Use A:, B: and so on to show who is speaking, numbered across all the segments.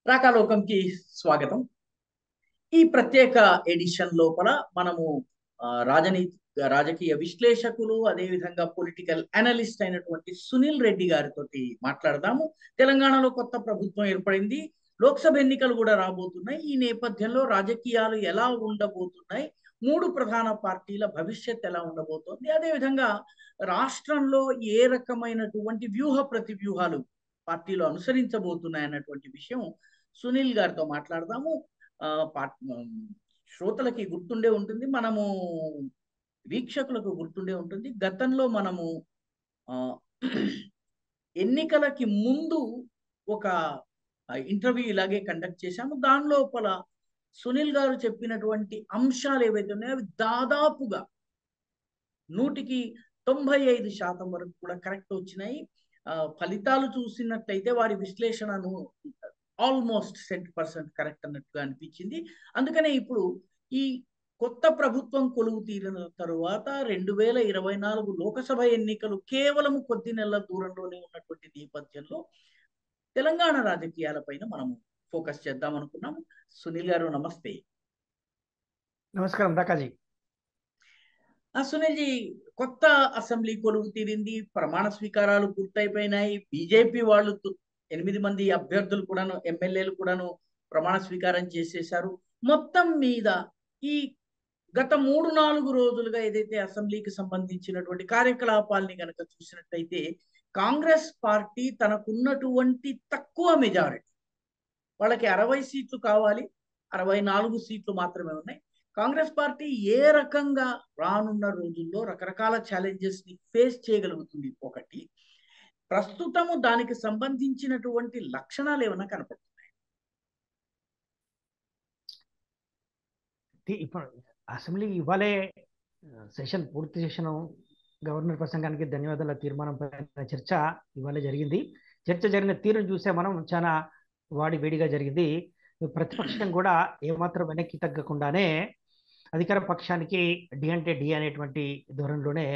A: రాకాలోకంకి స్వాగతం. ఈ ప్రత్యేక ఎడిషన్ లోపల మనము రాజనీతి రాజకీయ విశ్లేషకులు అదేవిధంగా పొలిటికల్ అనలిస్ట్ అయినటువంటి సునీల్ రెడ్డి గారితో మాట్లాడదాము. తెలంగాణలో కొత్త ప్రభుత్వం ఏర్పడింది, లోక్సభ ఎన్నికలు కూడా రాబోతున్నాయి. ఈ నేపథ్యంలో రాజకీయాలు ఎలా ఉండబోతున్నాయి, మూడు ప్రధాన పార్టీల భవిష్యత్ ఎలా ఉండబోతోంది, అదేవిధంగా రాష్ట్రంలో ఏ రకమైనటువంటి వ్యూహ ప్రతివ్యూహాలు పార్టీలు అనుసరించబోతున్నాయి అన్నటువంటి విషయం సునీల్ గారితో మాట్లాడదాము. శ్రోతలకి గుర్తుండే ఉంటుంది, మనము వీక్షకులకు గుర్తుండే ఉంటుంది, గతంలో మనము ఎన్నికలకి ముందు ఒక ఇంటర్వ్యూ ఇలాగే కండక్ట్ చేశాము. దాని లోపల సునీల్ గారు చెప్పినటువంటి అంశాలు ఏవైతే ఉన్నాయో అవి దాదాపుగా 100% వరకు కూడా కరెక్ట్ వచ్చినాయి. ఫలితాలు చూసినట్లయితే వారి విశ్లేషణను ఆల్మోస్ట్ 100% కరెక్ట్ అన్నట్టుగా అనిపించింది. అందుకనే ఇప్పుడు ఈ కొత్త ప్రభుత్వం కొలువు తీరిన తరువాత 2024 లోకసభ ఎన్నికలు కేవలం కొద్ది నెలల దూరంలోనే ఉన్నటువంటి నేపథ్యంలో తెలంగాణ రాజకీయాలపైన మనము ఫోకస్ చేద్దాం అనుకున్నాము. సునీల్ గారు నమస్తే.
B: నమస్కారం రాకాజీ.
A: సునీల్ జీ, కొత్త అసెంబ్లీ కొలువు తీరింది, ప్రమాణ స్వీకారాలు పూర్తయిపోయినాయి. బీజేపీ వాళ్ళు 8 మంది అభ్యర్థులు కూడాను, ఎమ్మెల్యేలు కూడాను ప్రమాణ స్వీకారం చేసేశారు. మొత్తం మీద ఈ గత 3-4 రోజులుగా ఏదైతే అసెంబ్లీకి సంబంధించినటువంటి కార్యకలాపాలని కనుక చూసినట్టయితే కాంగ్రెస్ పార్టీ తనకున్నటువంటి తక్కువ మెజారిటీ, వాళ్ళకి 60 సీట్లు కావాలి, 64 సీట్లు మాత్రమే ఉన్నాయి. కాంగ్రెస్ పార్టీ ఏ రకంగా రానున్న రోజుల్లో రకరకాల ఛాలెంజెస్ ని ఫేస్ చేయగలుగుతుంది, ఒకటి ప్రస్తుతము దానికి సంబంధించినటువంటి లక్షణాలు ఏమైనా కనపడుతున్నాయి?
B: ఇప్పుడు అసెంబ్లీ ఇవాళే సెషన్ పూర్తి సెషన్, గవర్నర్ ప్రసంగానికి ధన్యవాదాల తీర్మానం పైన చర్చ ఇవాళ జరిగింది. చర్చ జరిగిన తీరును చూసే మనం చాలా వాడి వేడిగా జరిగింది. ప్రతిపక్షం కూడా ఏమాత్రం వెనక్కి తగ్గకుండానే అధికార పక్షానికి డి అంటే డి అనేటువంటి ధోరణిలోనే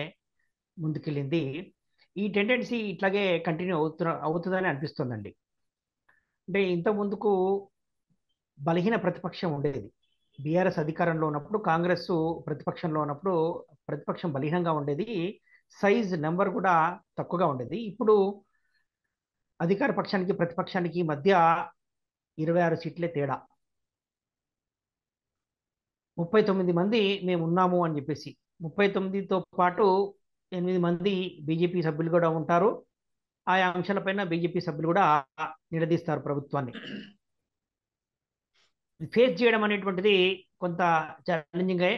B: ముందుకెళ్ళింది. ఈ టెండెన్సీ ఇట్లాగే కంటిన్యూ అవుతుందని అనిపిస్తుందండి. అంటే ఇంత ముందుకు బలహీన ప్రతిపక్షం ఉండేది. బీఆర్ఎస్ అధికారంలో ఉన్నప్పుడు, కాంగ్రెస్ ప్రతిపక్షంలో ఉన్నప్పుడు ప్రతిపక్షం బలహీనంగా ఉండేది, సైజ్ నెంబర్ కూడా తక్కువగా ఉండేది. ఇప్పుడు అధికార పక్షానికి ప్రతిపక్షానికి మధ్య 26 సీట్లే తేడా. 39 మంది మేము ఉన్నాము అని చెప్పేసి, 39తో పాటు 8 మంది బీజేపీ సభ్యులు కూడా ఉంటారు. ఆయా అంశాలపైన బీజేపీ సభ్యులు కూడా నిలదీస్తారు ప్రభుత్వాన్ని. ఫేస్ చేయడం అనేటువంటిది కొంత ఛాలెంజింగే,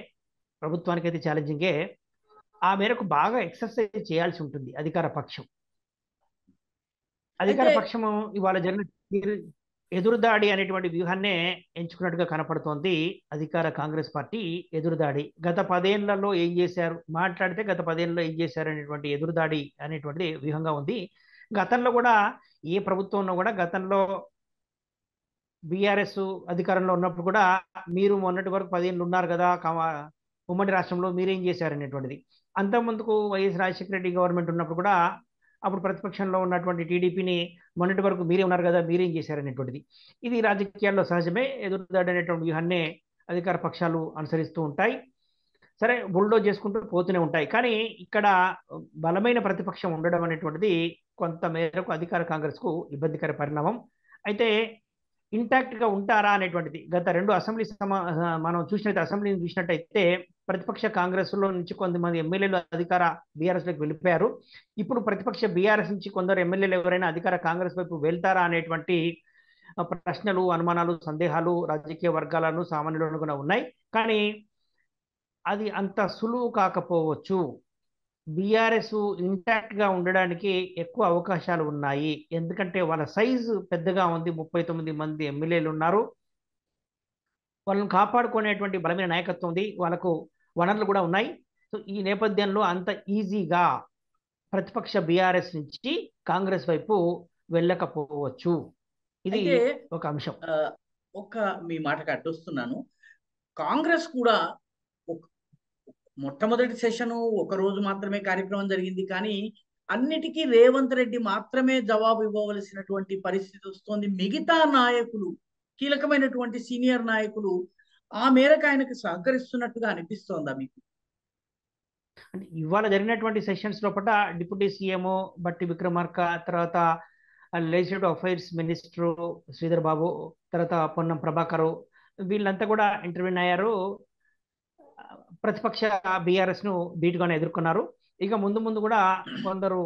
B: ప్రభుత్వానికి అయితే ఛాలెంజింగే. ఆ మేరకు బాగా ఎక్సర్సైజ్ చేయాల్సి ఉంటుంది అధికార పక్షం. అధికార పక్షము ఇవాళ జరిగిన ఎదురుదాడి అనేటువంటి వ్యూహాన్నే ఎంచుకున్నట్టుగా కనపడుతోంది. అధికార కాంగ్రెస్ పార్టీ ఎదురుదాడి గత 10 ఏళ్లలో ఏం చేశారు, మాట్లాడితే గత 10 ఏళ్లలో ఏం చేశారు అనేటువంటి ఎదురుదాడి అనేటువంటిది వ్యూహంగా ఉంది. గతంలో కూడా ఏ ప్రభుత్వంలో కూడా, గతంలో బీఆర్ఎస్ అధికారంలో ఉన్నప్పుడు కూడా మీరు మొన్నటి వరకు 10 ఏళ్ళు ఉన్నారు కదా ఉమ్మడి రాష్ట్రంలో మీరేం చేశారనేటువంటిది. అంతకుముందుకు వైఎస్ రాజశేఖర రెడ్డి గవర్నమెంట్ ఉన్నప్పుడు కూడా అప్పుడు ప్రతిపక్షంలో ఉన్నటువంటి టీడీపీని మొన్నటి వరకు మీరే ఉన్నారు కదా మీరేం చేశారనేటువంటిది. ఇది రాజకీయాల్లో సహజమే. ఎదురుదాడి అనేటువంటి వ్యూహాన్నే అధికార పక్షాలు అనుసరిస్తూ ఉంటాయి. సరే, బుల్డోజ్ చేసుకుంటూ పోతూనే ఉంటాయి. కానీ ఇక్కడ బలమైన ప్రతిపక్షం ఉండడం అనేటువంటిది కొంత మేరకు అధికార కాంగ్రెస్కు ఇబ్బందికర పరిణామం. అయితే ఇంటాక్ట్గా ఉంటారా అనేటువంటిది గత 2 అసెంబ్లీ మనం అసెంబ్లీని చూసినట్టయితే ప్రతిపక్ష కాంగ్రెస్లో నుంచి కొంతమంది ఎమ్మెల్యేలు అధికార బీఆర్ఎస్లోకి వెళ్ళిపోయారు. ఇప్పుడు ప్రతిపక్ష బీఆర్ఎస్ నుంచి కొందరు ఎమ్మెల్యేలు ఎవరైనా అధికార కాంగ్రెస్ వైపు వెళ్తారా అనేటువంటి ప్రశ్నలు, అనుమానాలు, సందేహాలు రాజకీయ వర్గాలను, సామాన్యులను కూడా ఉన్నాయి. కానీ అది అంత సులువు కాకపోవచ్చు. బీఆర్ఎస్ ఇంటాక్ట్గా ఉండడానికి ఎక్కువ అవకాశాలు ఉన్నాయి. ఎందుకంటే వాళ్ళ సైజు పెద్దగా ఉంది, 39 మంది ఎమ్మెల్యేలు ఉన్నారు, వాళ్ళని కాపాడుకునేటువంటి బలమైన నాయకత్వం ఉంది, వాళ్ళకు వనరులు కూడా ఉన్నాయి. సో ఈ నేపథ్యంలో అంత ఈజీగా ప్రతిపక్ష బీఆర్ఎస్ నుంచి కాంగ్రెస్ వైపు వెళ్ళకపోవచ్చు. ఇది ఒక అంశం.
A: మీ మాటకు అడ్డొస్తున్నాను. కాంగ్రెస్ కూడా మొట్టమొదటి సెషన్ ఒక రోజు మాత్రమే కార్యక్రమం జరిగింది, కానీ అన్నిటికీ రేవంత్ రెడ్డి మాత్రమే జవాబు ఇవ్వవలసినటువంటి పరిస్థితి వస్తోంది. మిగతా నాయకులు, కీలకమైనటువంటి సీనియర్ నాయకులు ఆ మేరకు ఆయనకు సహకరిస్తున్నట్టుగా అనిపిస్తోందా మీకు?
B: అంటే ఇవాళ జరిగినటువంటి సెషన్స్ లోపల డిప్యూటీ సీఎం బట్టి విక్రమార్క, తర్వాత legislative affairs minister Sridhar Babu, తర్వాత పొన్నం ప్రభాకర్, వీళ్ళంతా కూడా ఇంటర్వ్యూన్ అయ్యారు. ప్రతిపక్ష బీఆర్ఎస్ ను ధీటుగానే ఎదుర్కొన్నారు. ఇక ముందు ముందు కూడా కొందరు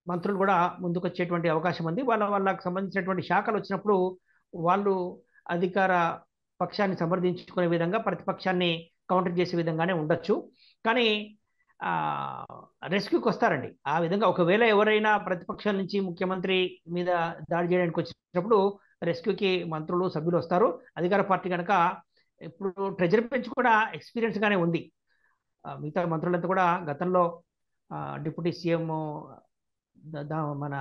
B: మంత్రులు కూడా ముందుకు వచ్చేటువంటి అవకాశం ఉంది. వాళ్ళకు సంబంధించినటువంటి శాఖలు వచ్చినప్పుడు వాళ్ళు అధికార పక్షాన్ని సమర్థించుకునే విధంగా, ప్రతిపక్షాన్ని కౌంటర్ చేసే విధంగానే ఉండొచ్చు. కానీ రెస్క్యూకి వస్తారండి. ఆ విధంగా ఒకవేళ ఎవరైనా ప్రతిపక్షాల నుంచి ముఖ్యమంత్రి మీద దాడి చేయడానికి వచ్చినప్పుడు రెస్క్యూకి మంత్రులు, సభ్యులు వస్తారు. అధికార పార్టీ కనుక ఇప్పుడు ట్రెజరీ బెంచ్ కూడా ఎక్స్పీరియన్స్ గానే ఉంది. మిగతా మంత్రులంతా కూడా గతంలో డిప్యూటీ సీఎం మన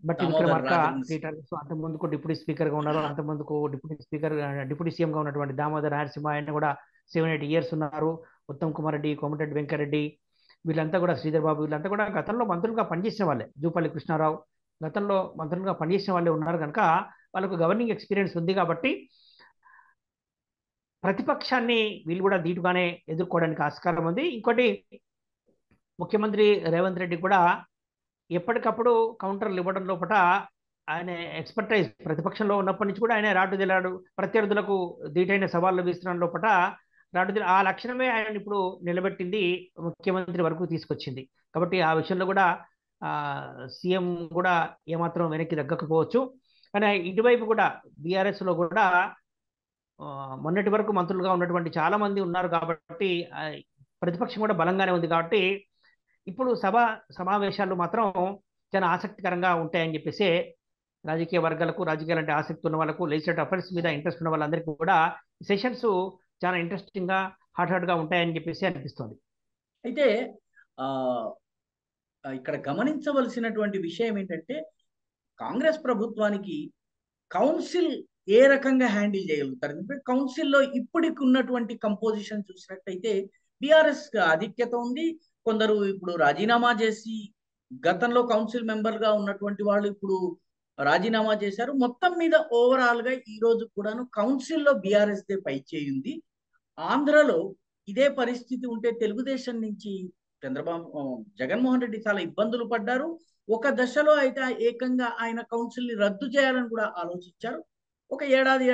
B: బట్టి విక్రమార్క 3 టర్మ్స్, అంతకుముందుకు డిప్యూటీ స్పీకర్ గా ఉన్నారు. అంతకుముందుకు డిప్యూటీ సీఎం గా ఉన్నటువంటి దామోదర్ నరసింహ ఆయన కూడా 7-8 ఇయర్స్ ఉన్నారు. ఉత్తమ్ కుమార్ రెడ్డి, కోమటిరెడ్డి వెంకరెడ్డి, వీళ్ళంతా కూడా శ్రీధర్ బాబు, వీళ్ళంతా కూడా గతంలో మంత్రులుగా పనిచేసిన వాళ్ళే. జూపల్లి కృష్ణారావు గతంలో మంత్రులుగా పనిచేసిన వాళ్ళే ఉన్నారు కనుక వాళ్ళకు గవర్నింగ్ ఎక్స్పీరియన్స్ ఉంది. కాబట్టి ప్రతిపక్షాన్ని వీళ్ళు కూడా ధీటుగానే ఎదుర్కోవడానికి ఆస్కారం ఉంది. ఇంకోటి, ముఖ్యమంత్రి రేవంత్ రెడ్డి కూడా ఎప్పటికప్పుడు కౌంటర్లు ఇవ్వడం లోపల ఆయన ఎక్స్పర్టైజ్, ప్రతిపక్షంలో ఉన్నప్పటి నుంచి కూడా ఆయన రాటుదేలాడు, ప్రత్యర్థులకు ధీటైన సవాళ్ళు విస్తరణ లోపల రాటుదేలా, ఆ లక్షణమే ఆయన ఇప్పుడు నిలబెట్టింది, ముఖ్యమంత్రి వరకు తీసుకొచ్చింది. కాబట్టి ఆ విషయంలో కూడా సీఎం కూడా ఏమాత్రం వెనక్కి తగ్గకపోవచ్చు. కానీ ఇటువైపు కూడా బీఆర్ఎస్ లో కూడా మొన్నటి వరకు మంత్రులుగా ఉన్నటువంటి చాలా మంది ఉన్నారు. కాబట్టి ప్రతిపక్షం కూడా బలంగానే ఉంది. కాబట్టి ఇప్పుడు సమావేశాలు మాత్రం చాలా ఆసక్తికరంగా ఉంటాయని చెప్పేసి రాజకీయ వర్గాలకు, రాజకీయాలంటే ఆసక్తి ఉన్న వాళ్ళకు, లెజిస్లేటివ్ అఫైర్స్ మీద ఇంట్రెస్ట్ ఉన్న వాళ్ళందరికీ కూడా సెషన్స్ చాలా ఇంట్రెస్టింగ్ గా, హాట్ గా ఉంటాయని చెప్పేసి అనిపిస్తుంది.
A: అయితే ఇక్కడ గమనించవలసినటువంటి విషయం ఏంటంటే, కాంగ్రెస్ ప్రభుత్వానికి కౌన్సిల్ ఏ రకంగా హ్యాండిల్ చేయగలుగుతారు? ఎందుకంటే కౌన్సిల్లో ఇప్పటికి ఉన్నటువంటి కంపోజిషన్ చూసినట్టయితే బీఆర్ఎస్ ఆధిక్యత ఉంది. కొందరు ఇప్పుడు రాజీనామా చేసి, గతంలో కౌన్సిల్ మెంబర్ గా ఉన్నటువంటి వాళ్ళు ఇప్పుడు రాజీనామా చేశారు. మొత్తం మీద ఓవరాల్ గా ఈ రోజు కూడాను కౌన్సిల్లో బీఆర్ఎస్ దే పై చేయింది. ఆంధ్రలో ఇదే పరిస్థితి ఉంటే తెలుగుదేశం నుంచి జగన్మోహన్ రెడ్డి చాలా ఇబ్బందులు పడ్డారు. ఒక దశలో అయితే ఏకంగా ఆయన కౌన్సిల్ ని రద్దు చేయాలని కూడా ఆలోచించారు. ఒక ఏడాది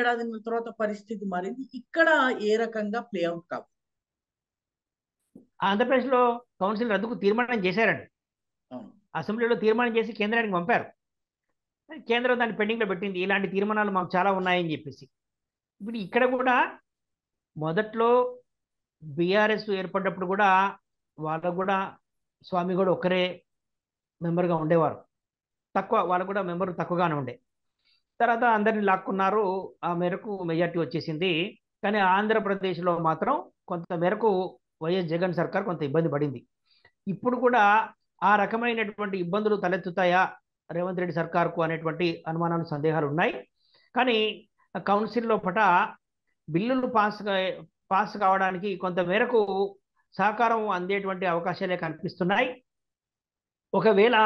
A: తర్వాత పరిస్థితి మారింది. ఇక్కడ ఏ రకంగా ప్లే అవుట్ కావు?
B: ఆంధ్రప్రదేశ్ లో కౌన్సిల్ రద్దుకు తీర్మానం చేశారండి. అసెంబ్లీలో తీర్మానం చేసి కేంద్రానికి పంపారు. కేంద్రం దాన్ని పెండింగ్ లో పెట్టింది. ఇలాంటి తీర్మానాలు మాకు చాలా ఉన్నాయని చెప్పేసి. ఇప్పుడు ఇక్కడ కూడా మొదట్లో బీఆర్ఎస్ ఏర్పడ్డప్పుడు కూడా వాళ్ళకు కూడా స్వామి కూడా ఒక్కరే మెంబర్గా ఉండేవారు. వాళ్ళకు కూడా మెంబర్ తక్కువగానే ఉండే. తర్వాత అందరిని లాక్కున్నారు. ఆ మేరకు మెజార్టీ వచ్చేసింది. కానీ ఆంధ్రప్రదేశ్లో మాత్రం కొంత మేరకు వైఎస్ జగన్ సర్కార్ కొంత ఇబ్బంది పడింది. ఇప్పుడు కూడా ఆ రకమైనటువంటి ఇబ్బందులు తలెత్తుతాయా రేవంత్ రెడ్డి సర్కార్కు అనేటువంటి అనుమానాలు, సందేహాలు ఉన్నాయి. కానీ కౌన్సిల్లో బిల్లులు పాస్ కావడానికి కొంత మేరకు సహకారం అందేటువంటి అవకాశాలే కనిపిస్తున్నాయి. ఒకవేళ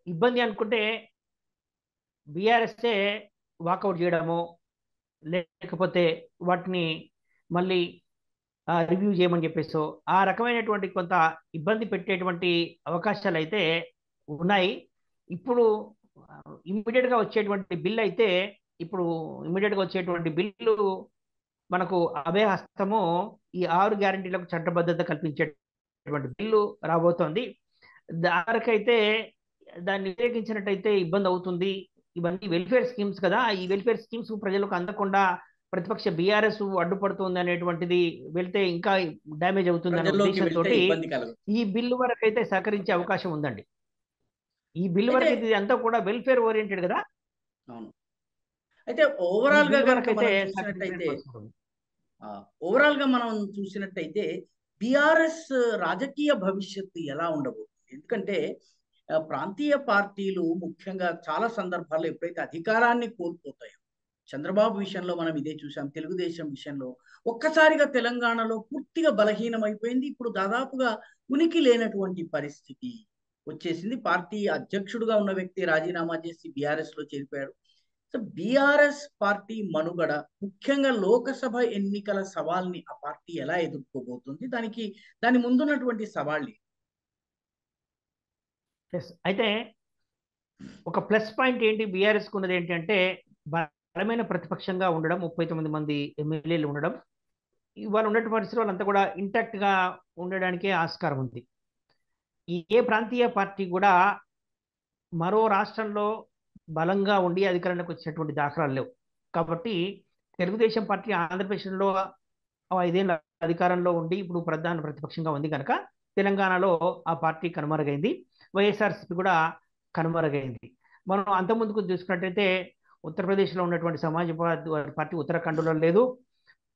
B: ఇబ్బంది అనుకుంటే బీఆర్ఎస్ఏ వాకౌట్ చేయడము, లేకపోతే వాటిని మళ్ళీ రివ్యూ చేయమని చెప్పేసి ఆ రకమైనటువంటి కొంత ఇబ్బంది పెట్టేటువంటి అవకాశాలు అయితే ఉన్నాయి. ఇప్పుడు ఇమ్మీడియట్గా వచ్చేటువంటి బిల్లు అయితే, బిల్లు మనకు అభయహస్తము, ఈ 6 గ్యారంటీలకు చట్టబద్ధత కల్పించేటువంటి బిల్లు రాబోతోంది. దానికైతే దాన్ని వ్యతిరేకించినట్టయితే ఇబ్బంది అవుతుంది. ఇవన్నీ వెల్ఫేర్ స్కీమ్స్ కదా, ఈ వెల్ఫేర్ స్కీమ్స్ ప్రజలకు అందకుండా ప్రతిపక్ష బీఆర్ఎస్ అడ్డుపడుతుంది అనేటువంటిది వెళ్తే ఇంకా డ్యామేజ్ అవుతుంది అనే ఉద్దేశంతో ఈ బిల్లు వరకు అయితే సహకరించే అవకాశం ఉందండి. ఈ బిల్లు వరకు ఇది అంతా కూడా వెల్ఫేర్ ఓరియంటెడ్ కదా.
A: అవును. అయితే ఓవరాల్ గా మనం చూసినట్టయితే బీఆర్ఎస్ రాజకీయ భవిష్యత్తు ఎలా ఉండబోతుంది? ఎందుకంటే ప్రాంతీయ పార్టీలు ముఖ్యంగా చాలా సందర్భాల్లో ఎప్పుడైతే అధికారాన్ని కోల్పోతాయో, చంద్రబాబు విషయంలో మనం ఇదే చూసాం, తెలుగుదేశం విషయంలో ఒక్కసారిగా తెలంగాణలో పూర్తిగా బలహీనమైపోయింది. ఇప్పుడు దాదాపుగా ఉనికి లేనటువంటి పరిస్థితి. వచ్చేసింది. పార్టీ అధ్యక్షుడుగా ఉన్న వ్యక్తి రాజీనామా చేసి బీఆర్ఎస్ లో చేరిపోయారు. సో బీఆర్ఎస్ పార్టీ మనుగడ, ముఖ్యంగా లోకసభ ఎన్నికల సవాల్ని ఆ పార్టీ ఎలా ఎదుర్కోబోతుంది, దాని ముందున్నటువంటి సవాళ్ళు?
B: అయితే ఒక ప్లస్ పాయింట్ ఏంటి బీఆర్ఎస్ ఉన్నది ఏంటి అంటే బలమైన ప్రతిపక్షంగా ఉండడం, 39 మంది ఎమ్మెల్యేలు ఉండడం, ఇవాళ ఉన్నటువంటి పరిస్థితులు వాళ్ళంతా కూడా ఇంటాక్ట్ గా ఉండడానికే ఆస్కారం ఉంది. ఏ ప్రాంతీయ పార్టీ కూడా మరో రాష్ట్రంలో బలంగా ఉండి అధికారంలోకి వచ్చినటువంటి దాఖలాలు లేవు. కాబట్టి తెలుగుదేశం పార్టీ ఆంధ్రప్రదేశ్లో 5 ఏళ్ళ అధికారంలో ఉండి ఇప్పుడు ప్రధాన ప్రతిపక్షంగా ఉంది కనుక తెలంగాణలో ఆ పార్టీ కనుమరుగైంది, వైఎస్ఆర్సీపీ కూడా కనుమరుగైంది. మనం అంతకుముందుకు చూసుకున్నట్టయితే ఉత్తరప్రదేశ్లో ఉన్నటువంటి సమాజ్వాదీ పార్టీ ఉత్తరాఖండ్లో లేదు,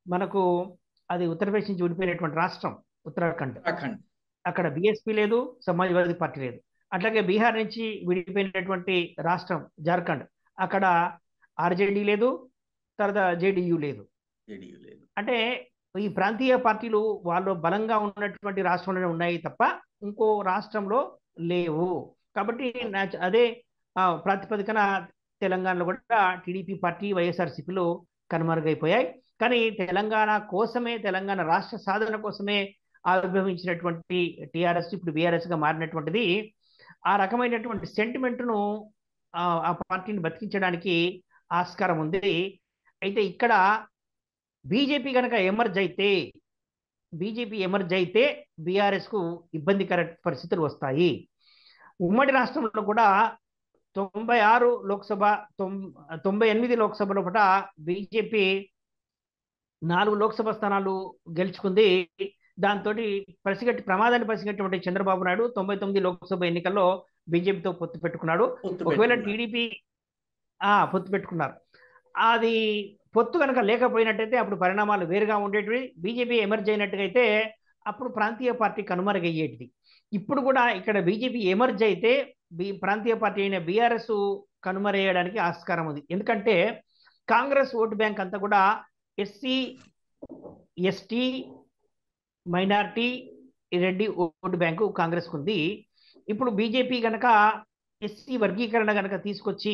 B: మనకు అది ఉత్తరప్రదేశ్ నుంచి విడిపోయినటువంటి రాష్ట్రం ఉత్తరాఖండ్, అక్కడ బీఎస్పీ లేదు, సమాజ్వాదీ పార్టీ లేదు. అట్లాగే బీహార్ నుంచి విడిపోయినటువంటి రాష్ట్రం జార్ఖండ్, అక్కడ ఆర్జేడీ లేదు, తర్వాత జేడీయూ లేదు. అంటే ఈ ప్రాంతీయ పార్టీలు వాళ్ళు బలంగా ఉన్నటువంటి రాష్ట్రంలోనే ఉన్నాయి తప్ప ఇంకో రాష్ట్రంలో లేవు. కాబట్టి అదే ప్రాతిపదికన తెలంగాణలో కూడా టీడీపీ పార్టీ, వైఎస్ఆర్సీపీలు కనుమరుగైపోయాయి. కానీ తెలంగాణ కోసమే, తెలంగాణ రాష్ట్ర సాధన కోసమే ఆవిర్భవించినటువంటి టీఆర్ఎస్ ఇప్పుడు బీఆర్ఎస్ గా మారినటువంటిది ఆ రకమైనటువంటి సెంటిమెంట్ను ఆ పార్టీని బతికించడానికి ఆస్కారం ఉంది. అయితే ఇక్కడ బీజేపీ కనుక ఎమర్జ్ అయితే బీఆర్ఎస్ కు ఇబ్బందికర పరిస్థితులు వస్తాయి. ఉమ్మడి రాష్ట్రంలో కూడా 96 లోక్సభ 98 లోక్సభ లోపల బీజేపీ 4 లోక్సభ స్థానాలు గెలుచుకుంది. దాంతో ప్రమాదాన్ని పసిగట్టినటువంటి చంద్రబాబు నాయుడు 99 లోక్సభ ఎన్నికల్లో బీజేపీతో పొత్తు పెట్టుకున్నాడు. ఒకవేళ టీడీపీ పొత్తు పెట్టుకున్నారు, అది పొత్తు కనుక లేకపోయినట్టయితే అప్పుడు పరిణామాలు వేరుగా ఉండేటివి. బీజేపీ ఎమర్జ్ అయినట్టుగా అయితే అప్పుడు ప్రాంతీయ పార్టీ కనుమరుగయ్యేటిది. ఇప్పుడు కూడా ఇక్కడ బీజేపీ ఎమర్జ్ అయితే ప్రాంతీయ పార్టీ అయిన బీఆర్ఎస్ కనుమరేయడానికి ఆస్కారం ఉంది. ఎందుకంటే కాంగ్రెస్ ఓటు బ్యాంక్ అంతా కూడా SC, ST, minority, Reddy vote bank Congress ఉంది. ఇప్పుడు బీజేపీ కనుక ఎస్సీ వర్గీకరణ కనుక తీసుకొచ్చి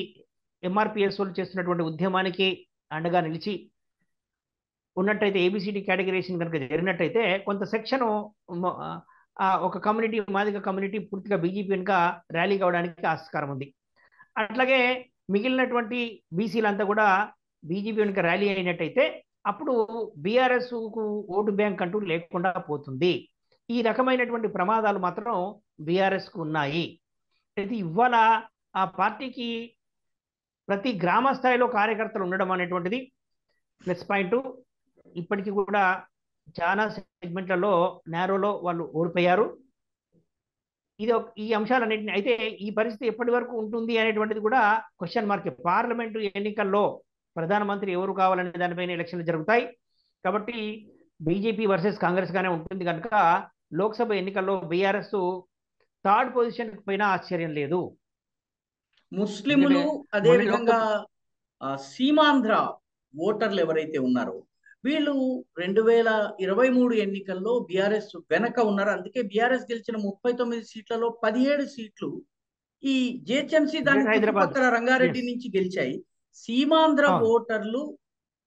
B: ఎంఆర్పిఎస్ఓలు చేస్తున్నటువంటి ఉద్యమానికి అండగా నిలిచి ఉన్నట్టయితే, ఏబిసిడి కేటగిరేషన్ కనుక జరిగినట్టయితే కొంత సెక్షన్ ఒక కమ్యూనిటీ, మాదిగ కమ్యూనిటీ పూర్తిగా బీజేపీ వెనుక ర్యాలీ కావడానికి ఆస్కారం ఉంది. అట్లాగే మిగిలినటువంటి బీసీలంతా కూడా బీజేపీ వెనుక ర్యాలీ అయినట్టయితే అప్పుడు బీఆర్ఎస్ కు ఓటు బ్యాంక్ అంటూ లేకుండా పోతుంది. ఈ రకమైనటువంటి ప్రమాదాలు మాత్రం బీఆర్ఎస్ కు ఉన్నాయి. అయితే ఇవాళ ఆ పార్టీకి ప్రతి గ్రామ స్థాయిలో కార్యకర్తలు ఉండడం అనేటువంటిది ప్లస్ పాయింట్. ఇప్పటికీ కూడా చాలా సెగ్మెంట్లలో నేరోలో వాళ్ళు ఓడిపోయారు. ఈ అంశాలన్నింటినీ, అయితే ఈ పరిస్థితి ఎప్పటి వరకు ఉంటుంది అనేటువంటిది కూడా క్వశ్చన్ మార్క్. పార్లమెంటు ఎన్నికల్లో ప్రధానమంత్రి ఎవరు కావాలనే దానిపైన ఎలక్షన్లు జరుగుతాయి. కాబట్టి బీజేపీ వర్సెస్ కాంగ్రెస్ గానే ఉంటుంది కనుక లోక్సభ ఎన్నికల్లో బీఆర్ఎస్ థర్డ్ పొజిషన్ పైన ఆశ్చర్యం లేదు.
A: ముస్లింలు అదే విధంగా సీమాంధ్ర ఓటర్లు ఎవరైతే ఉన్నారో వీళ్ళు 2023 ఎన్నికల్లో బీఆర్ఎస్ వెనక ఉన్నారు. అందుకే బీఆర్ఎస్ గెలిచిన 39 సీట్లలో 17 సీట్లు ఈ జిహెచ్ఎంసీ దాని చుట్టుపక్కల రంగారెడ్డి నుంచి గెలిచాయి. సీమాంధ్ర ఓటర్లు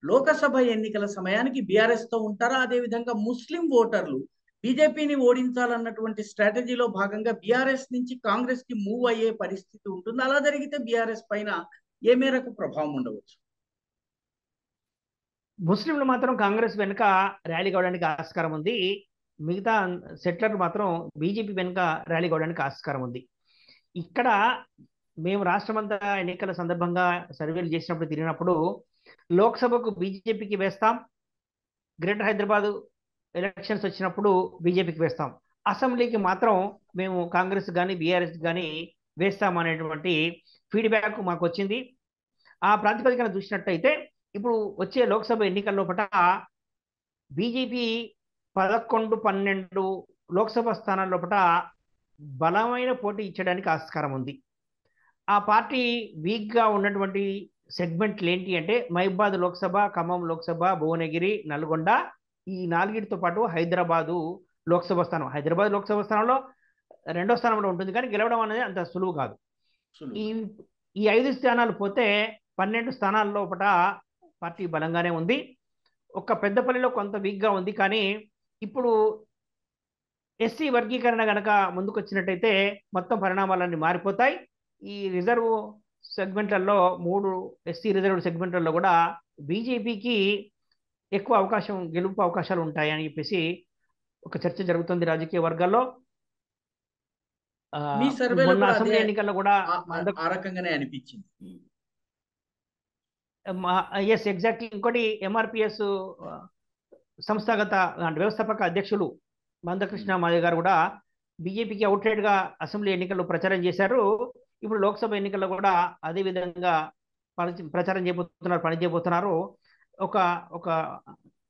A: లోకసభ ఎన్నికల సమయానికి బీఆర్ఎస్ తో ఉంటారా? అదే విధంగా ముస్లిం ఓటర్లు బీజేపీని ఓడించాలన్నటువంటి స్ట్రాటజీలో భాగంగా బీఆర్ఎస్ నుంచి కాంగ్రెస్ కి మూవ్ అయ్యే పరిస్థితి ఉంటుంది. అలా జరిగితే బీఆర్ఎస్ పైన ఏ మేరకు ప్రభావం ఉండవచ్చు?
B: ముస్లింలు మాత్రం కాంగ్రెస్ వెనుక ర్యాలీ కావడానికి ఆస్కారం ఉంది. మిగతా సెట్లర్లు మాత్రం బీజేపీ వెనుక ర్యాలీ కావడానికి ఆస్కారం ఉంది. ఇక్కడ మేము రాష్ట్రమంతా ఎన్నికల సందర్భంగా సర్వేలు చేసినప్పుడు తిరిగినప్పుడు లోక్సభకు బీజేపీకి వేస్తాం, గ్రేటర్ హైదరాబాద్ ఎలక్షన్స్ వచ్చినప్పుడు బీజేపీకి వేస్తాం, అసెంబ్లీకి మాత్రం మేము కాంగ్రెస్ కానీ బీఆర్ఎస్ కానీ వేస్తాం అనేటువంటి ఫీడ్బ్యాక్ మాకు వచ్చింది. ఆ ప్రాతిపదికన చూసినట్టయితే ఇప్పుడు వచ్చే లోక్సభ ఎన్నికల లోపల బీజేపీ 11-12 లోక్సభ స్థానాల లోపల బలమైన పోటీ ఇచ్చడానికి ఆస్కారం ఉంది. ఆ పార్టీ వీక్ గా ఉన్నటువంటి సెగ్మెంట్లు ఏంటి అంటే మహబూబాద్ లోక్సభ, ఖమ్మం లోక్సభ, భువనగిరి, నల్గొండ, ఈ 4తో పాటు హైదరాబాదు లోక్సభ స్థానం. హైదరాబాద్ లోక్సభ స్థానంలో రెండో స్థానంలో ఉంటుంది, కానీ గెలవడం అనేది అంత సులువు కాదు.
A: సులువు.
B: ఈ ఈ 5 స్థానాలు పోతే 12 స్థానాల లోపల పార్టీ బలంగానే ఉంది. ఒక్క పెద్దపల్లిలో కొంత వీక్గా ఉంది, కానీ ఇప్పుడు ఎస్సీ వర్గీకరణ గనక ముందుకొచ్చినట్టయితే మొత్తం పరిణామాలన్నీ మారిపోతాయి. ఈ రిజర్వ్ సెగ్మెంట్లలో 3 ఎస్సీ రిజర్వ్ సెగ్మెంట్లలో కూడా బీజేపీకి ఎక్కువ గెలుపు అవకాశాలు ఉంటాయని చెప్పేసి ఒక చర్చ జరుగుతుంది రాజకీయ వర్గాల్లో.
A: మీ సర్వేలో
B: మొన్న
A: కూడా
B: అసెంబ్లీ
A: అదే
B: ఎన్నికల్లో కూడా
A: ఆ రకంగానే అనిపించింది.
B: Yes exactly. ఇంకోటి ఎంఆర్పిఎస్ సంస్థాగత వ్యవస్థాపక అధ్యక్షులు మందకృష్ణ మాదిగ గారు కూడా బీజేపీకి అవుట్లెట్ గా అసెంబ్లీ ఎన్నికల్లో ప్రచారం చేశారు. ఇప్పుడు లోక్సభ ఎన్నికల్లో కూడా అదే విధంగా ప్రచారం చేయబోతున్నారు, పని చేయబోతున్నారు. ఒక ఒక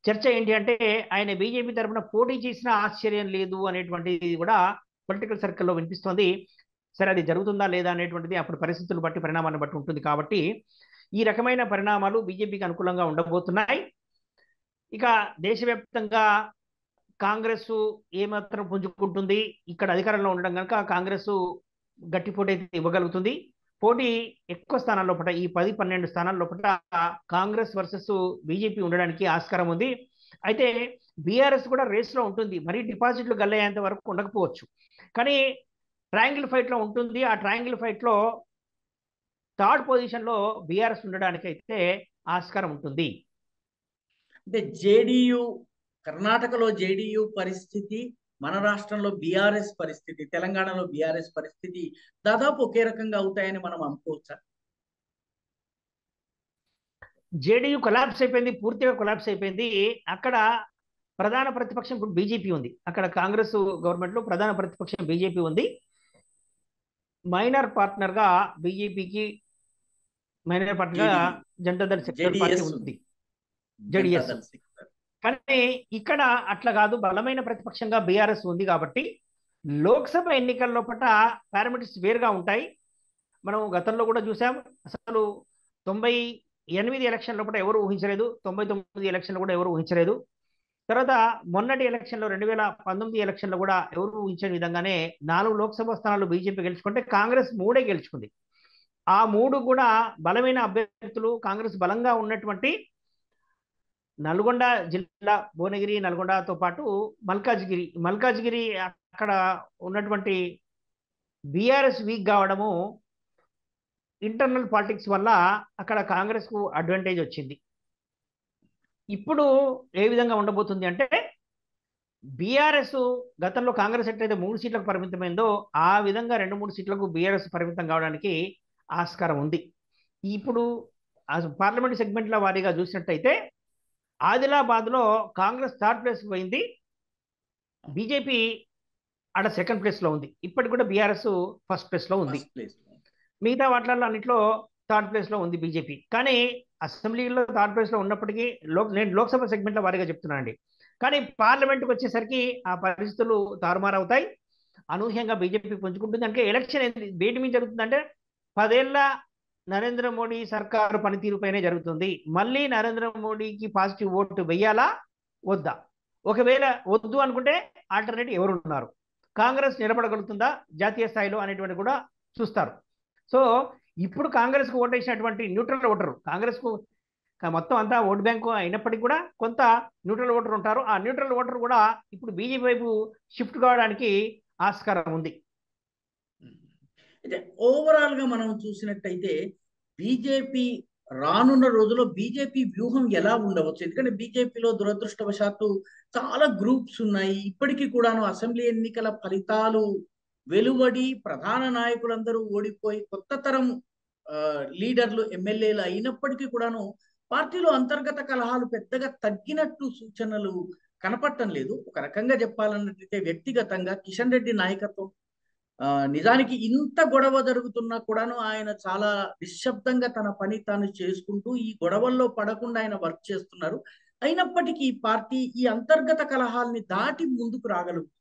B: చర్చ ఏంటి అంటే ఆయన బీజేపీ తరఫున పోటీ చేసిన ఆశ్చర్యం లేదు అనేటువంటిది కూడా పొలిటికల్ సర్కిల్లో వినిపిస్తోంది. సరే, అది జరుగుతుందా లేదా అనేటువంటిది అప్పుడు పరిస్థితులు బట్టి, పరిణామాన్ని బట్టి ఉంటుంది. కాబట్టి ఈ రకమైన పరిణామాలు బీజేపీకి అనుకూలంగా ఉండబోతున్నాయి. ఇక దేశవ్యాప్తంగా కాంగ్రెస్ ఏమాత్రం పుంజుకుంటుంది, ఇక్కడ అధికారంలో ఉండడం కనుక కాంగ్రెస్ గట్టి పోటీ అయితే ఇవ్వగలుగుతుంది. పోటీ ఎక్కువ స్థానాల్లో పట్ల, ఈ 10-12 స్థానాల్లో పట్ల కాంగ్రెస్ వర్సెస్ బీజేపీ ఉండడానికి ఆస్కారం ఉంది. అయితే బీఆర్ఎస్ కూడా రేస్లో ఉంటుంది. మరీ డిపాజిట్లు గల్లయ్యేంత వరకు ఉండకపోవచ్చు, కానీ ట్రయాంగిల్ ఫైట్లో ఉంటుంది. ఆ ట్రయాంగిల్ ఫైట్లో థర్డ్ పొజిషన్లో బీఆర్ఎస్ ఉండడానికి అయితే ఆస్కారం ఉంటుంది.
A: అంటే జేడీయూ, కర్ణాటకలో జేడీయూ పరిస్థితి, మన రాష్ట్రంలో బీఆర్ఎస్ పరిస్థితి, తెలంగాణలో బీఆర్ఎస్ పరిస్థితి దాదాపు ఒకే రకంగా అవుతాయని మనం అనుకోవచ్చా?
B: జేడీయూ కొలాప్స్ అయిపోయింది, పూర్తిగా కొలాప్స్ అయిపోయింది. అక్కడ ప్రధాన ప్రతిపక్షం ఇప్పుడు బీజేపీ ఉంది. అక్కడ కాంగ్రెస్ గవర్నమెంట్లో ప్రధాన ప్రతిపక్షం బీజేపీ ఉంది. మైనర్ పార్ట్నర్ గా బీజేపీకి మైనర్ పార్ట్నర్ గా జనతాదళ్ సెక్యులర్ పార్టీ ఉంది, జేడీఎస్. కానీ ఇక్కడ అట్లా కాదు, బలమైన ప్రతిపక్షంగా బీఆర్ఎస్ ఉంది. కాబట్టి లోక్సభ ఎన్నికల్లో పట్ల పారామీటర్స్ వేరుగా ఉంటాయి. మనం గతంలో కూడా చూసాం. అసలు 98 ఎలక్షన్ లోపల ఎవరు ఊహించలేదు, 99 ఎలక్షన్లో కూడా ఎవరు ఊహించలేదు. తర్వాత మొన్నటి ఎలక్షన్లో 2019 ఎలక్షన్లో కూడా ఎవరు ఊహించని విధంగానే 4 లోక్సభ స్థానాలు బీజేపీ గెలుచుకుంటే కాంగ్రెస్ 3 గెలుచుకుంది. ఆ 3 కూడా బలమైన అభ్యర్థులు. కాంగ్రెస్ బలంగా ఉన్నటువంటి నల్గొండ జిల్లా, భువనగిరి, నల్గొండతో పాటు మల్కాజ్గిరి అక్కడ ఉన్నటువంటి బీఆర్ఎస్ వీక్ కావడము, ఇంటర్నల్ పాలిటిక్స్ వల్ల అక్కడ కాంగ్రెస్ కు అడ్వాంటేజ్ వచ్చింది. ఇప్పుడు ఏ విధంగా ఉండబోతుంది అంటే, బీఆర్ఎస్ గతంలో కాంగ్రెస్ ఎట్లయితే 3 సీట్లకు పరిమితమైందో ఆ విధంగా 2-3 సీట్లకు బీఆర్ఎస్ పరిమితం కావడానికి ఆస్కారం ఉంది. ఇప్పుడు పార్లమెంట్ సెగ్మెంట్ల వారీగా చూసినట్టయితే ఆదిలాబాద్లో కాంగ్రెస్ థర్డ్ ప్లేస్ పోయింది, బీజేపీ ఆడ సెకండ్ ప్లేస్లో ఉంది. ఇప్పటికి కూడా బీఆర్ఎస్ ఫస్ట్ ప్లేస్లో ఉంది. మిగతా వాటిల్లో అన్నింటిలో థర్డ్ ప్లేస్లో ఉంది బీజేపీ. కానీ అసెంబ్లీలో థర్డ్ ప్లేస్లో ఉన్నప్పటికీ నేను లోక్సభ సెగ్మెంట్ల వారీగా చెప్తున్నానండి. కానీ పార్లమెంట్కి వచ్చేసరికి ఆ పరిస్థితులు తారుమారవుతాయి. అనూహ్యంగా బీజేపీ పుంజుకుంటుంది. అంటే ఎలక్షన్ వేటి మీద జరుగుతుందంటే 10 ఏళ్ల నరేంద్ర మోడీ సర్కారు పనితీరుపైనే జరుగుతుంది. మళ్ళీ నరేంద్ర మోడీకి పాజిటివ్ ఓటు వెయ్యాలా వద్దా? ఒకవేళ వద్దు అనుకుంటే ఆల్టర్నేటివ్ ఎవరున్నారు, కాంగ్రెస్ నిలబడగలుగుతుందా జాతీయ స్థాయిలో అనేటువంటి కూడా చూస్తారు. సో ఇప్పుడు కాంగ్రెస్ కు ఓటేసినటువంటి న్యూట్రల్ ఓటరు, కాంగ్రెస్ కు మొత్తం అంతా ఓటు బ్యాంకు అయినప్పటికీ కూడా కొంత న్యూట్రల్ ఓటర్ ఉంటారు. ఆ న్యూట్రల్ ఓటర్ కూడా ఇప్పుడు బీజేపీ వైపు షిఫ్ట్ కావడానికి ఆస్కారం ఉంది.
A: అయితే ఓవరాల్ గా మనం చూసినట్టయితే బీజేపీ రానున్న రోజుల్లో బీజేపీ వ్యూహం ఎలా ఉండవచ్చు? ఎందుకంటే బీజేపీలో దురదృష్టవశాత్తు చాలా గ్రూప్స్ ఉన్నాయి. ఇప్పటికీ కూడాను అసెంబ్లీ ఎన్నికల ఫలితాలు వెలువడి ప్రధాన నాయకులందరూ ఓడిపోయి కొత్త తరం లీడర్లు, ఎమ్మెల్యేలు అయినప్పటికీ కూడాను పార్టీలో అంతర్గత కలహాలు పెద్దగా తగ్గినట్టు సూచనలు కనపడటం లేదు. ఒక రకంగా చెప్పాలన్నట్లయితే వ్యక్తిగతంగా కిషన్ రెడ్డి నాయకత్వం, నిజానికి ఇంత గొడవ జరుగుతున్నా కూడాను ఆయన చాలా నిశ్శబ్దంగా తన పని తాను చేసుకుంటూ ఈ గొడవల్లో పడకుండా ఆయన వర్క్ చేస్తున్నారు. అయినప్పటికీ పార్టీ ఈ అంతర్గత కలహాల్ని దాటి ముందుకు రాగలుగుతుంది.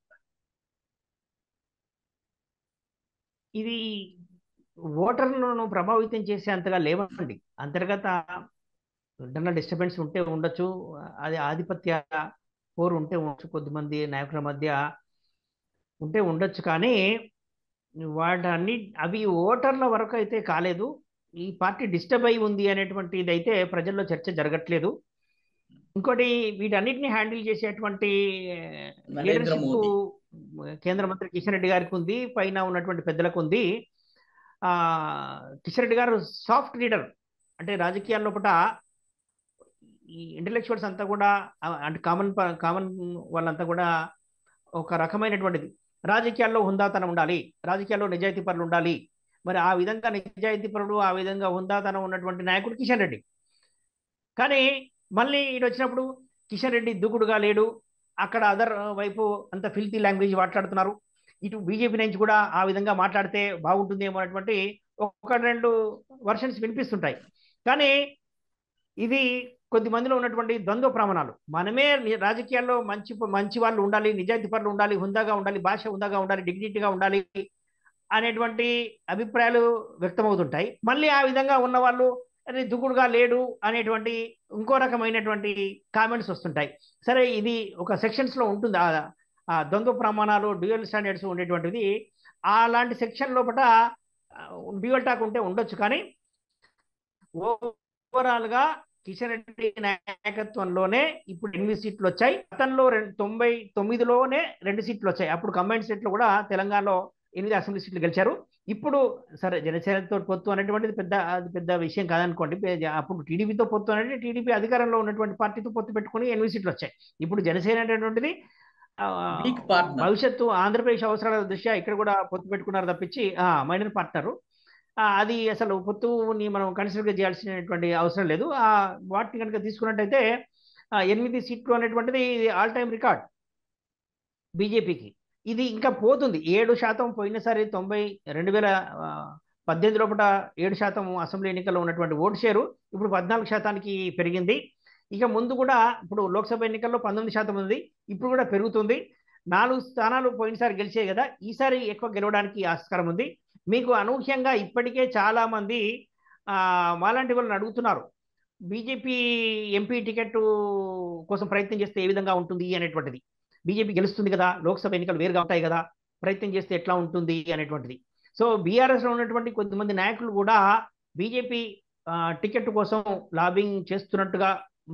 B: ఇది ఓటర్లను ప్రభావితం చేసే అంతగా లేవండి. అంతర్గత ఇంటర్నల్ డిస్టర్బెన్స్ ఉంటే ఉండొచ్చు, అది ఆధిపత్య పోరు ఉంటే ఉండొచ్చు కొద్దిమంది నాయకుల మధ్య. ఉంటే ఉండొచ్చు, కానీ వాటన్ని అవి ఓటర్ల వరకు అయితే కాలేదు. ఈ పార్టీ డిస్టర్బ్ అయి ఉంది అనేటువంటిది అయితే ప్రజల్లో చర్చ జరగట్లేదు. ఇంకోటి, వీటన్నిటిని హ్యాండిల్ చేసేటువంటి
A: నరేంద్ర
B: లీడర్షిప్
A: మోదీ.
B: కేంద్ర మంత్రి కిషన్ రెడ్డి గారికి ఉంది, పైన ఉన్నటువంటి పెద్దలకు ఉంది. ఆ కిషన్ రెడ్డి గారు సాఫ్ట్ లీడర్, అంటే రాజకీయాల్లో పూట ఈ ఇంటలెక్చువల్స్ అంతా కూడా అంటే కామన్ వాళ్ళంతా కూడా ఒక రకమైనటువంటిది, రాజకీయాల్లో హుందాతనం ఉండాలి, రాజకీయాల్లో నిజాయితీ పరులు ఉండాలి. మరి ఆ విధంగా నిజాయితీ పరుడు, ఆ విధంగా హుందాతనం ఉన్నటువంటి నాయకుడు కిషన్ రెడ్డి. కానీ మళ్ళీ ఇటు వచ్చినప్పుడు కిషన్ రెడ్డి దూకుడుగా లేడు, అక్కడ అదర్ వైపు అంత ఫిల్తీ లాంగ్వేజ్ మాట్లాడుతున్నారు. ఇటు బీజేపీ నుంచి కూడా ఆ విధంగా మాట్లాడితే బాగుంటుందేమో అనేటువంటి ఒక రెండు వర్షన్స్ వినిపిస్తుంటాయి. కానీ ఇది కొద్ది మందిలో ఉన్నటువంటి ద్వంద్వ ప్రమాణాలు. మనమే రాజకీయాల్లో మంచి వాళ్ళు ఉండాలి, నిజాయితీ పరులు ఉండాలి, హుందాగా ఉండాలి, భాష హుందాగా ఉండాలి, డిగ్నిటీగా ఉండాలి అనేటువంటి అభిప్రాయాలు వ్యక్తమవుతుంటాయి. మళ్ళీ ఆ విధంగా ఉన్న వాళ్ళు దుగుడుగా లేడు అనేటువంటి ఇంకో రకమైనటువంటి కామెంట్స్ వస్తుంటాయి. సరే, ఇది ఒక సెక్షన్స్ లో ఉంటుంది, ఆ ద్వంద్వ ప్రమాణాలు, డ్యూయల్ స్టాండర్డ్స్ ఉండేటువంటిది. అలాంటి సెక్షన్ లోపల డ్యూయల్ టాక్ ఉంటే ఉండొచ్చు, కానీ ఓవరాల్ గా కిషన్ రెడ్డి నాయకత్వంలోనే ఇప్పుడు 8 సీట్లు వచ్చాయి. గతంలో 99లోనే 2 సీట్లు వచ్చాయి. అప్పుడు కంబైన్డ్ సీట్లు కూడా తెలంగాణలో 8 అసెంబ్లీ సీట్లు గెలిచారు. ఇప్పుడు సరే, జనసేనతో పొత్తు అనేటువంటిది పెద్ద విషయం కాదనుకోండి. అప్పుడు టీడీపీతో పొత్తు అనేది, టీడీపీ అధికారంలో ఉన్నటువంటి పార్టీతో పొత్తు పెట్టుకుని 8 సీట్లు వచ్చాయి. ఇప్పుడు జనసేన అనేటువంటిది
A: వీక్ పార్ట్నర్.
B: భవిష్యత్తు ఆంధ్రప్రదేశ్ అవసరాల దృష్ట్యా ఇక్కడ కూడా పొత్తు పెట్టుకున్నారు తప్పించి మైనర్ పార్ట్నర్. అది అసలు పొత్తుని మనం కన్సిడర్ చేయాల్సినటువంటి అవసరం లేదు. వాటిని కనుక తీసుకున్నట్టయితే 8 సీట్లు అనేటువంటిది ఆల్ టైమ్ రికార్డ్ బీజేపీకి. ఇది ఇంకా పోతుంది. 7% పోయినసారి 2018 లోపల 7% అసెంబ్లీ ఎన్నికల్లో ఉన్నటువంటి ఓటు షేరు ఇప్పుడు 14%కి పెరిగింది. ఇక ముందు కూడా ఇప్పుడు లోక్సభ ఎన్నికల్లో 19% ఉంది, ఇప్పుడు కూడా పెరుగుతుంది. 4 స్థానాలు పోయినసారి గెలిచాయి కదా, ఈసారి ఎక్కువ గెలవడానికి ఆస్కారం ఉంది. మీకు అనూహ్యంగా ఇప్పటికే చాలా మంది మాలాంటి వాళ్ళని అడుగుతున్నారు, బీజేపీ ఎంపీ టికెట్ కోసం ప్రయత్నం చేస్తే ఏ విధంగా ఉంటుంది అనేటువంటిది. బీజేపీ గెలుస్తుంది కదా, లోక్సభ ఎన్నికలు వేరుగా ఉంటాయి కదా, ప్రయత్నం చేస్తే ఎట్లా ఉంటుంది అనేటువంటిది. సో బీఆర్ఎస్లో ఉన్నటువంటి కొంతమంది నాయకులు కూడా బీజేపీ టికెట్ కోసం లాబింగ్ చేస్తున్నట్టుగా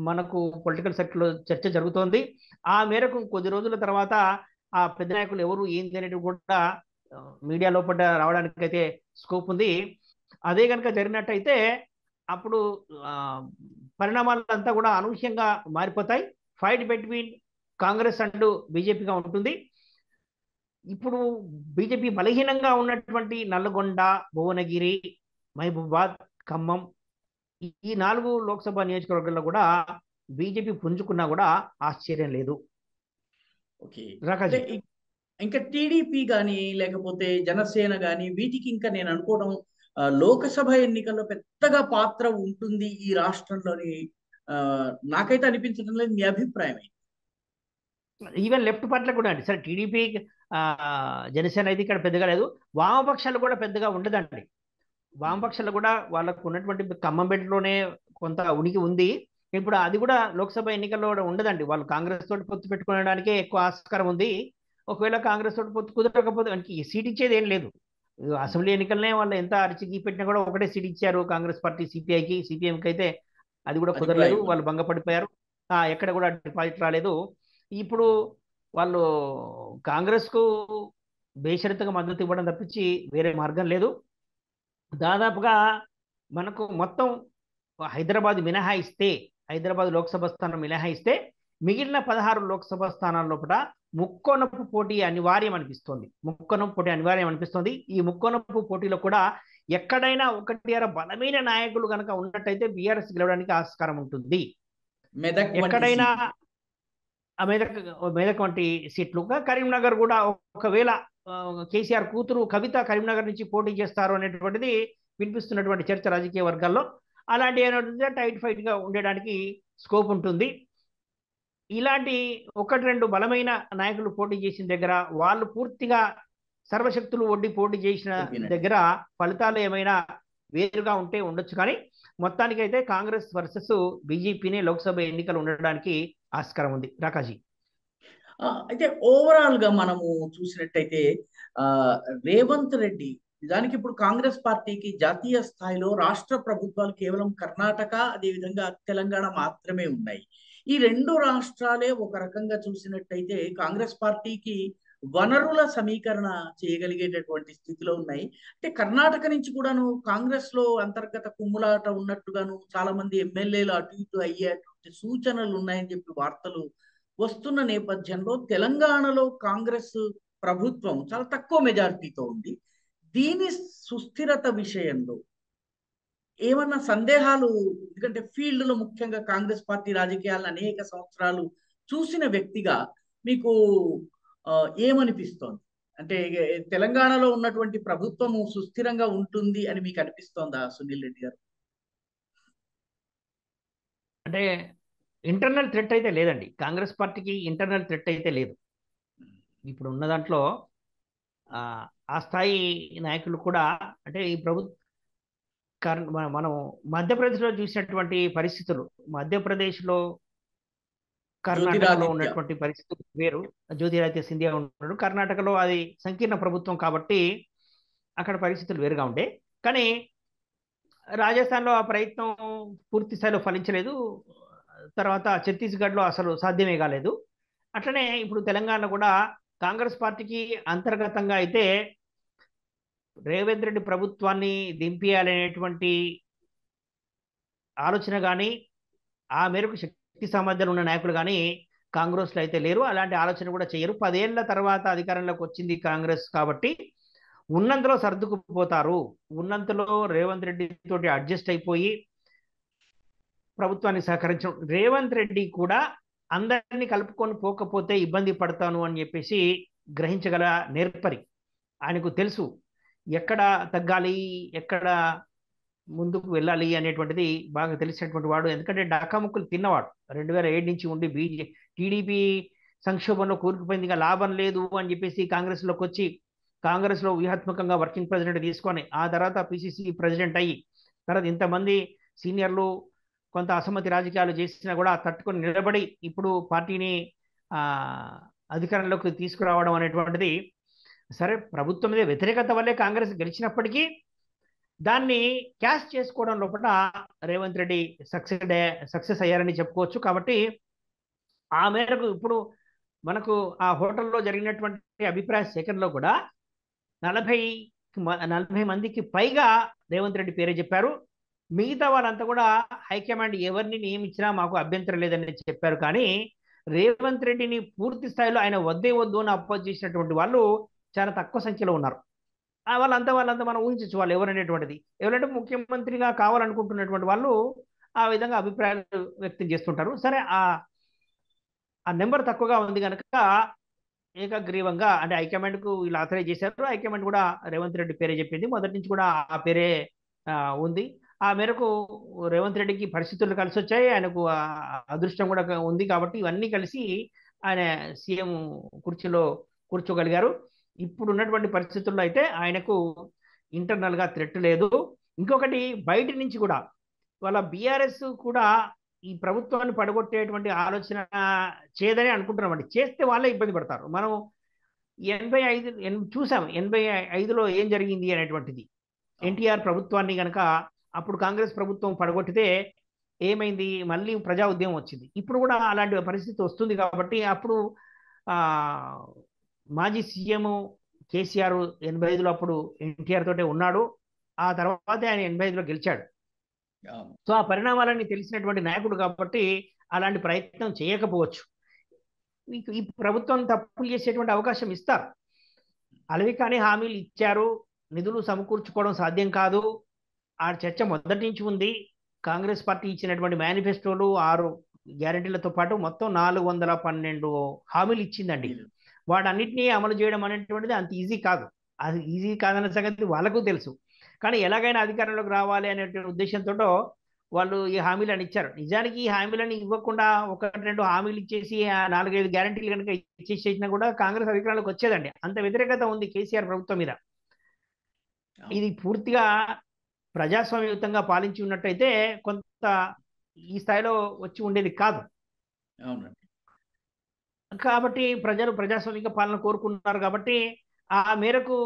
B: మనకు పొలిటికల్ సర్కిల్లో చర్చ జరుగుతోంది. ఆ మేరకు కొద్ది రోజుల తర్వాత ఆ పెద్ద నాయకులు ఎవరు ఏంటి అనేది కూడా మీడియా లోపల రావడానికి అయితే స్కోప్ ఉంది. అదే కనుక జరిగినట్టయితే అప్పుడు పరిణామాలంతా కూడా అనూహ్యంగా మారిపోతాయి. ఫైట్ బిట్వీన్ కాంగ్రెస్ అండ్ బీజేపీగా ఉంటుంది. ఇప్పుడు బీజేపీ బలహీనంగా ఉన్నటువంటి నల్లగొండ, భువనగిరి, మహబూబాద్, ఖమ్మం, ఈ 4 లోక్సభ నియోజకవర్గాల్లో కూడా బీజేపీ పుంజుకున్నా కూడా ఆశ్చర్యం లేదు.
A: ఓకే,
B: రాకాజీ,
A: ఇంకా టీడీపీ కానీ లేకపోతే జనసేన కానీ వీటికి ఇంకా నేను అనుకోవడం లోకసభ ఎన్నికల్లో పెద్దగా పాత్ర ఉంటుంది ఈ రాష్ట్రంలోని నాకైతే అనిపించడం లేదు. మీ అభిప్రాయం ఏంటి?
B: ఈవెన్ లెఫ్ట్ పార్టీలకు కూడా అండి. సరే, టీడీపీ జనసేన అయితే ఇక్కడ పెద్దగా లేదు. వామపక్షాలు కూడా పెద్దగా ఉండదండి. వామపక్షాలు కూడా వాళ్ళకు ఉన్నటువంటి ఖమ్మం బెల్ట్లోనే కొంత ఉనికి ఉంది. ఇప్పుడు అది కూడా లోక్సభ ఎన్నికల్లో కూడా ఉండదండి. వాళ్ళు కాంగ్రెస్ తోటి పొత్తు పెట్టుకోవడానికే ఎక్కువ ఆస్కారం ఉంది. ఒకవేళ కాంగ్రెస్ తోటి పొత్తు కుదరకపోతే సీట్ ఇచ్చేది ఏం లేదు. అసెంబ్లీ ఎన్నికలనే వాళ్ళు ఎంత అరిచి పెట్టినా కూడా ఒకటే సీట్ ఇచ్చారు కాంగ్రెస్ పార్టీ సిపిఐకి. సిపిఎంకి అయితే అది కూడా కుదరలేదు, వాళ్ళు భంగపడిపోయారు. ఎక్కడ కూడా డిపాజిట్ రాలేదు. ఇప్పుడు వాళ్ళు కాంగ్రెస్కు బేషరతుగా మద్దతు ఇవ్వడం తప్పించి వేరే మార్గం లేదు. దాదాపుగా మనకు మొత్తం హైదరాబాద్ మినహాయిస్తే, హైదరాబాద్ లోక్సభ స్థానం మినహాయిస్తే మిగిలిన 16 లోక్సభ స్థానాల లోపల ముక్కోనపు పోటీ అనివార్యం అనిపిస్తుంది. ఈ ముక్కోనపు పోటీలో కూడా ఎక్కడైనా 1-2 బలమైన నాయకులు కనుక ఉన్నట్టయితే బీఆర్ఎస్ గెలవడానికి ఆస్కారం ఉంటుంది. ఎక్కడైనా మెదక్ వంటి సీట్లు, కరీంనగర్ కూడా ఒకవేళ కేసీఆర్ కూతురు కవిత కరీంనగర్ నుంచి పోటీ చేస్తారు అనేటువంటిది వినిపిస్తున్నటువంటి చర్చ రాజకీయ వర్గాల్లో. అలాంటి టైట్ ఫైట్ గా ఉండడానికి స్కోప్ ఉంటుంది. ఇలాంటి 1-2 బలమైన నాయకులు పోటీ చేసిన దగ్గర, వాళ్ళు పూర్తిగా సర్వశక్తులు ఒడ్డి పోటీ చేసిన దగ్గర ఫలితాలు ఏమైనా వేరుగా ఉంటే ఉండొచ్చు. కానీ మొత్తానికైతే కాంగ్రెస్ వర్సెస్ బీజేపీనే లోక్సభ ఎన్నికలు ఉండడానికి ఆస్కారం ఉంది. రాకాజీ,
A: అయితే ఓవరాల్ గా మనము చూసినట్టయితే ఆ రేవంత్ రెడ్డి నిజానికి ఇప్పుడు కాంగ్రెస్ పార్టీకి జాతీయ స్థాయిలో రాష్ట్ర ప్రభుత్వాలు కేవలం కర్ణాటక అదేవిధంగా తెలంగాణ మాత్రమే ఉన్నాయి. ఈ రెండు రాష్ట్రాలే ఒక రకంగా చూసినట్టయితే కాంగ్రెస్ పార్టీకి వనరుల సమీకరణ చేయగలిగేటటువంటి స్థితిలో ఉన్నాయి. అంటే కర్ణాటక నుంచి కూడాను కాంగ్రెస్ లో అంతర్గత కుమ్ములాట ఉన్నట్టుగాను చాలా మంది ఎమ్మెల్యేలు అటు ఇటు అయ్యేటువంటి సూచనలు ఉన్నాయని చెప్పి వార్తలు వస్తున్న నేపథ్యంలో తెలంగాణలో కాంగ్రెస్ ప్రభుత్వం చాలా తక్కువ మెజారిటీతో ఉంది. దీని సుస్థిరత విషయంలో ఏమన్నా సందేహాలు, ఎందుకంటే ఫీల్డ్ లో ముఖ్యంగా కాంగ్రెస్ పార్టీ రాజకీయాలను అనేక సంవత్సరాలు చూసిన వ్యక్తిగా మీకు ఆ, ఏమనిపిస్తోంది? అంటే తెలంగాణలో ఉన్నటువంటి ప్రభుత్వము సుస్థిరంగా ఉంటుంది అని మీకు అనిపిస్తోందా సునీల్ రెడ్డి గారు?
B: అంటే ఇంటర్నల్ థ్రెట్ అయితే లేదండి, కాంగ్రెస్ పార్టీకి ఇంటర్నల్ థ్రెట్ అయితే లేదు. ఇప్పుడు ఉన్న దాంట్లో ఆ ఆ స్థాయి నాయకులు కూడా, అంటే ఈ మనం మధ్యప్రదేశ్లో చూసినటువంటి పరిస్థితులు, మధ్యప్రదేశ్లో కర్ణాటకలో
A: జ్యోతిరాదిత్య.
B: ఉన్నటువంటి పరిస్థితులు వేరు. జ్యోతిరాదిత్య సింధియా ఉన్నాడు, కర్ణాటకలో అది సంకీర్ణ ప్రభుత్వం కాబట్టి అక్కడ పరిస్థితులు వేరుగా ఉండే. కానీ రాజస్థాన్లో ఆ ప్రయత్నం పూర్తి స్థాయిలో ఫలించలేదు. తర్వాత ఛత్తీస్గఢ్లో అసలు సాధ్యమే కాలేదు. అట్లనే ఇప్పుడు తెలంగాణ కూడా కాంగ్రెస్ పార్టీకి అంతర్గతంగా అయితే రేవంత్ రెడ్డి ప్రభుత్వాన్ని దింపేయాలనేటువంటి ఆలోచన కానీ, ఆ మేరకు శక్తి సామర్థ్యాలు ఉన్న నాయకులు కానీ కాంగ్రెస్లో అయితే లేరు. అలాంటి ఆలోచన కూడా చేయరు. 10 ఏళ్ల తర్వాత అధికారంలోకి వచ్చింది కాంగ్రెస్ కాబట్టి ఉన్నంతలో సర్దుకుపోతారు. ఉన్నంతలో రేవంత్ రెడ్డి తోటి అడ్జస్ట్ అయిపోయి ప్రభుత్వాన్ని సహకరించడం. రేవంత్ రెడ్డి కూడా అందరినీ కలుపుకొని పోకపోతే ఇబ్బంది పడతాను అని చెప్పేసి గ్రహించగల నేర్పరి. ఆయనకు తెలుసు ఎక్కడ తగ్గాలి, ఎక్కడ ముందుకు వెళ్ళాలి అనేటువంటిది బాగా తెలిసినటువంటి వాడు. ఎందుకంటే డకాముక్కులు తిన్నవాడు. 2007 నుంచి ఉండి టీడీపీ సంక్షోభంలో కూరుకుపోయింది, ఇంకా లాభం లేదు అని చెప్పేసి కాంగ్రెస్లోకి వచ్చి కాంగ్రెస్లో వ్యూహాత్మకంగా వర్కింగ్ ప్రెసిడెంట్ తీసుకొని ఆ తర్వాత పిసిసి ప్రెసిడెంట్ అయ్యి, తర్వాత ఇంతమంది సీనియర్లు కొంత అసమ్మతి రాజకీయాలు చేసినా కూడా తట్టుకొని నిలబడి ఇప్పుడు పార్టీని అధికారంలోకి తీసుకురావడం అనేటువంటిది, సరే ప్రభుత్వం మీద వ్యతిరేకత వల్లే కాంగ్రెస్ గెలిచినప్పటికీ దాన్ని క్యాష్ చేసుకోవడం లోపల రేవంత్ రెడ్డి సక్సెస్ అయ్యారని చెప్పుకోవచ్చు. కాబట్టి ఆ మేరకు ఇప్పుడు మనకు ఆ హోటల్లో జరిగినటువంటి అభిప్రాయ సేకరణలో కూడా 40 మందికి పైగా రేవంత్ రెడ్డి పేరే చెప్పారు. మిగతా వాళ్ళంతా కూడా హైకమాండ్ ఎవరిని నియమించినా మాకు అభ్యంతరం లేదని చెప్పారు. కానీ రేవంత్ రెడ్డిని పూర్తి స్థాయిలో ఆయన వద్దు అని అపోజ్ చేసినటువంటి వాళ్ళు చాలా తక్కువ సంఖ్యలో ఉన్నారు. వాళ్ళంతా మనం ఊహించవచ్చు వాళ్ళు ఎవరనేటువంటిది. ఎవరంటే ముఖ్యమంత్రిగా కావాలనుకుంటున్నటువంటి వాళ్ళు ఆ విధంగా అభిప్రాయాలు వ్యక్తం చేస్తుంటారు. సరే ఆ నెంబర్ తక్కువగా ఉంది కనుక ఏకగ్రీవంగా అంటే హైకమాండ్కు వీళ్ళు ఆథరైజ్ చేశారు. హైకమాండ్ కూడా రేవంత్ రెడ్డి పేరే చెప్పింది. మొదటి నుంచి కూడా ఆ పేరే ఉంది. ఆ మేరకు రేవంత్ రెడ్డికి పరిస్థితులు కలిసి వచ్చాయి, ఆయనకు అదృష్టం కూడా ఉంది. కాబట్టి ఇవన్నీ కలిసి ఆయన సీఎం కుర్చీలో కూర్చోగలిగారు. ఇప్పుడు ఉన్నటువంటి పరిస్థితుల్లో అయితే ఆయనకు ఇంటర్నల్గా థ్రెట్ లేదు. ఇంకొకటి బయట నుంచి కూడా వాళ్ళ బీఆర్ఎస్ కూడా ఈ ప్రభుత్వాన్ని పడగొట్టేటువంటి ఆలోచన చేయదని అనుకుంటున్నామండి. చేస్తే వాళ్ళే ఇబ్బంది పడతారు. మనం 85 చూసాం, 85లో ఏం జరిగింది అనేటువంటిది. ఎన్టీఆర్ ప్రభుత్వాన్ని కనుక అప్పుడు కాంగ్రెస్ ప్రభుత్వం పడగొట్టితే ఏమైంది, మళ్ళీ ప్రజా ఉద్యమం వచ్చింది. ఇప్పుడు కూడా అలాంటి పరిస్థితి వస్తుంది. కాబట్టి అప్పుడు మాజీ సీఎం కేసీఆర్ 85లో అప్పుడు ఎన్టీఆర్ తోటే ఉన్నాడు. ఆ తర్వాత ఆయన 85లో గెలిచాడు. సో ఆ పరిణామాలన్నీ తెలిసినటువంటి నాయకుడు కాబట్టి అలాంటి ప్రయత్నం చేయకపోవచ్చు. మీకు ఈ ప్రభుత్వం తప్పులు చేసేటువంటి అవకాశం ఇస్తారు. అలవి కానీ హామీలు ఇచ్చారు, నిధులు సమకూర్చుకోవడం సాధ్యం కాదు. ఆ చర్చ మొదటి నుంచి ఉంది. కాంగ్రెస్ పార్టీ ఇచ్చినటువంటి మేనిఫెస్టోలు 6 గ్యారెంటీలతో పాటు మొత్తం 412 హామీలు ఇచ్చిందండి. వాటన్నిటినీ అమలు చేయడం అనేటువంటిది అంత ఈజీ కాదు. అది ఈజీ కాదన్న సంగతి వాళ్ళకు తెలుసు. కానీ ఎలాగైనా అధికారంలోకి రావాలి అనేటువంటి ఉద్దేశంతో వాళ్ళు ఈ హామీలను ఇచ్చారు. నిజానికి ఈ హామీలను ఇవ్వకుండా 1-2 హామీలు ఇచ్చేసి 4-5 గ్యారెంటీలు కనుక ఇచ్చేసినా కూడా కాంగ్రెస్ అధికారంలోకి వచ్చేదండి. అంత వ్యతిరేకత ఉంది కేసీఆర్ ప్రభుత్వం మీద. ఇది పూర్తిగా ప్రజాస్వామ్యయుతంగా పాలించి ఉన్నట్టయితే కొంత ఈ స్థాయిలో వచ్చి ఉండేది కాదు.
A: అవునండి.
B: కాబట్టి ప్రజలు ప్రజాస్వామిక పాలన కోరుకుంటున్నారు కాబట్టి ఆ మేరకు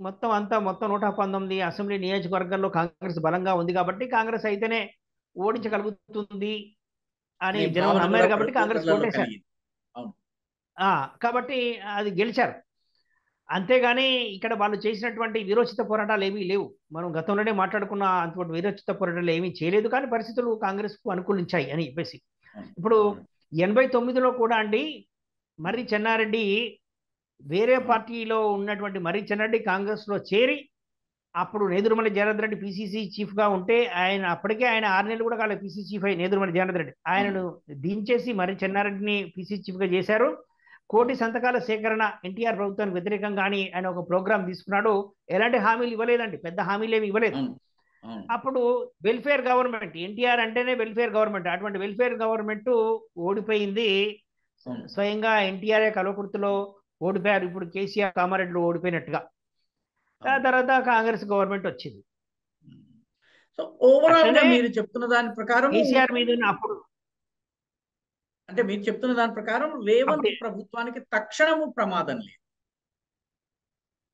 B: మొత్తం 119 అసెంబ్లీ నియోజకవర్గాల్లో కాంగ్రెస్ బలంగా ఉంది కాబట్టి కాంగ్రెస్ అయితేనే ఓడించగలుగుతుంది అని
A: అనే
B: జనం
A: భావన కూడా
B: నమ్మారు కాబట్టి కాంగ్రెస్
A: ఓటర్లలో
B: ఓటేశారు.
A: కలిగింది. అవును.
B: కాబట్టి అది గెలిచారు. అంతేగాని ఇక్కడ వాళ్ళు చేసినటువంటి వీరోచిత పోరాటాలు ఏమీ లేవు. మనం గతంలోనే మాట్లాడుకున్న అటువంటి వీరోచిత పోరాటాలు ఏమీ చేయలేదు, కానీ పరిస్థితులు కాంగ్రెస్ కు అనుకూలించాయి అని చెప్పేసి.
A: అవును.
B: ఇప్పుడు
A: అవును.
B: 89లో కూడా అండి మర్రి చెన్నారెడ్డి వేరే
A: అవును.
B: పార్టీలో ఉన్నటువంటి మర్రి చెన్నారెడ్డి కాంగ్రెస్ లో చేరి అప్పుడు నేదురుమల్లి జనార్దన్ రెడ్డి పిసిసి చీఫ్ గా ఉంటే అప్పటికే ఆయన 6 నెలలు కూడా కాలేదు పిసిసి చీఫ్ అయి నేదురుమల్లి జనార్దన్ రెడ్డి. ఆయనను దించేసి మర్రి చెన్నారెడ్డిని పిసిసి చీఫ్ గా చేశారు. కోటి సంతకాల సేకరణ ఎన్టీఆర్ ప్రభుత్వానికి వ్యతిరేకంగా అని ఆయన ఒక ప్రోగ్రాం తీసుకున్నాడు. ఎలాంటి హామీలు ఇవ్వలేదండి, పెద్ద హామీలు ఏమి ఇవ్వలేదు.
A: అవును. అవును.
B: అప్పుడు వెల్ఫేర్ గవర్నమెంట్, ఎన్టీఆర్ అంటేనే వెల్ఫేర్ గవర్నమెంట్, అటువంటి వెల్ఫేర్ గవర్నమెంట్ ఓడిపోయింది.
A: అవును.
B: స్వయంగా ఎన్టీఆర్ కలవకుర్తిలో ఓడిపోయారు. ఇప్పుడు కేసీఆర్ కామారెడ్డిలో ఓడిపోయినట్టుగా. ఆ
A: అవును.
B: తర్వాత కాంగ్రెస్ గవర్నమెంట్ వచ్చింది.
A: సో ఓవరాల్ గా
B: అట్లనే
A: మీరు చెప్తున్న దాని ప్రకారం
B: కేసీఆర్ మీద అప్పుడు
A: అంటే మీరు చెప్తున్న దాని ప్రకారం రేవంత్
B: అప్పుడే
A: ప్రభుత్వానికి తక్షణము ప్రమాదం లేదు.